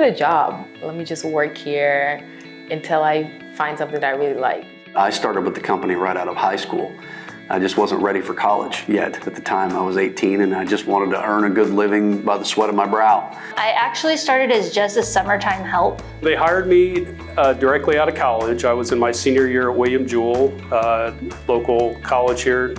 a job. Let me just work here until I find something that I really like. I started with the company right out of high school. I just wasn't ready for college yet. At the time, I was 18 and I just wanted to earn a good living by the sweat of my brow. I actually started as just a summertime help. They hired me directly out of college. I was in my senior year at William Jewell, local college here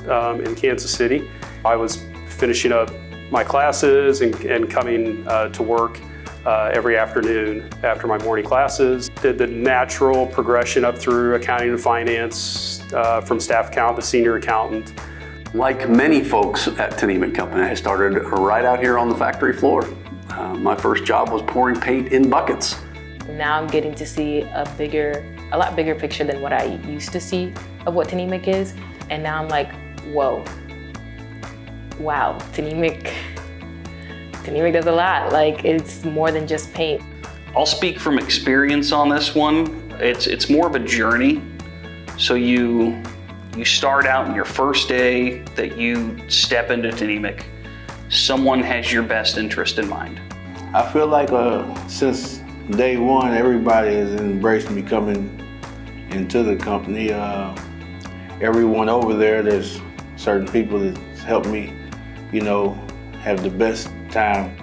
in Kansas City. I was finishing up my classes and coming to work every afternoon after my morning classes. Did the natural progression up through accounting and finance, from staff accountant to senior accountant. Like many folks at Tnemec Company, I started right out here on the factory floor. My first job was pouring paint in buckets. Now I'm getting to see a lot bigger picture than what I used to see of what Tnemec is. And now I'm like, whoa, wow, Tnemec does a lot. Like, it's more than just paint. I'll speak from experience on this one. It's more of a journey. So you start out in your first day that you step into Tnemec. Someone has your best interest in mind. I feel like since day one, everybody has embraced me coming into the company. Everyone over there, there's certain people that help me, have the best time.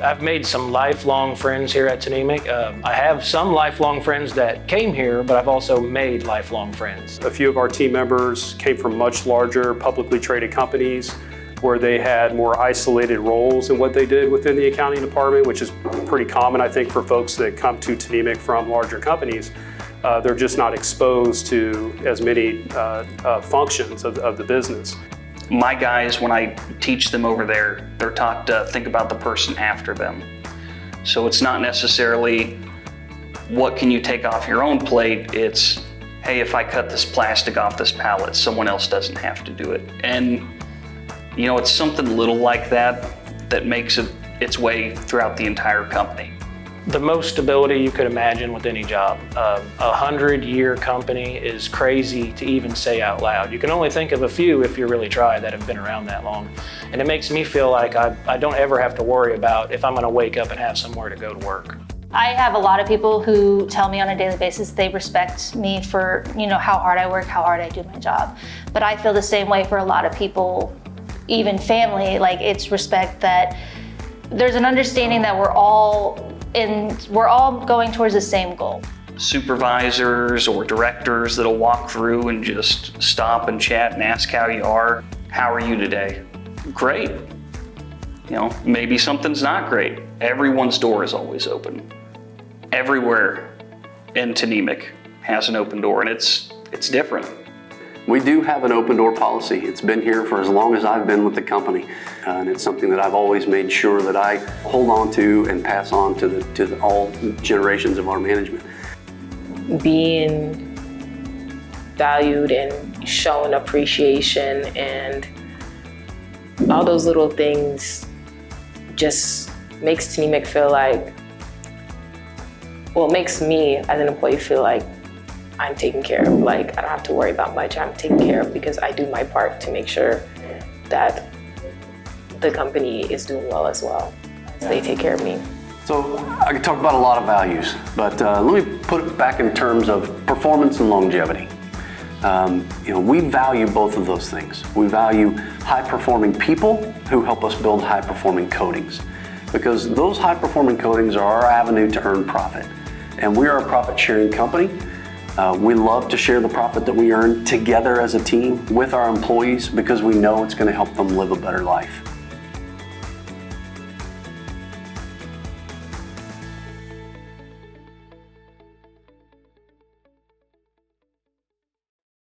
I've made some lifelong friends here at Tnemec. I have some lifelong friends that came here, but I've also made lifelong friends. A few of our team members came from much larger publicly traded companies where they had more isolated roles in what they did within the accounting department, which is pretty common, I think, for folks that come to Tnemec from larger companies. They're just not exposed to as many functions of the business. My guys, when I teach them over there, they're taught to think about the person after them. So it's not necessarily what can you take off your own plate, it's, hey, if I cut this plastic off this pallet, someone else doesn't have to do it. And it's something little like that makes its way throughout the entire company. The most stability you could imagine with any job. 100-year company is crazy to even say out loud. You can only think of a few if you really try that have been around that long. And it makes me feel like I don't ever have to worry about if I'm gonna wake up and have somewhere to go to work. I have a lot of people who tell me on a daily basis they respect me for how hard I work, how hard I do my job. But I feel the same way for a lot of people, even family. Like, it's respect that there's an understanding that we're all going towards the same goal. Supervisors or directors that'll walk through and just stop and chat and ask how you are. How are you today? Great. Maybe something's not great. Everyone's door is always open. Everywhere in Tnemec has an open door, and it's different. We do have an open door policy. It's been here for as long as I've been with the company. And it's something that I've always made sure that I hold on to and pass on to all generations of our management. Being valued and shown appreciation and all those little things just makes Tnemec feel like, makes me as an employee feel like I'm taken care of. Like, I don't have to worry about much. I'm taken care of because I do my part to make sure that the company is doing well as well. They take care of me. So I could talk about a lot of values, but let me put it back in terms of performance and longevity. We value both of those things. We value high-performing people who help us build high-performing coatings, because those high-performing coatings are our avenue to earn profit. And we are a profit-sharing company. We love to share the profit that we earn together as a team with our employees because we know it's going to help them live a better life.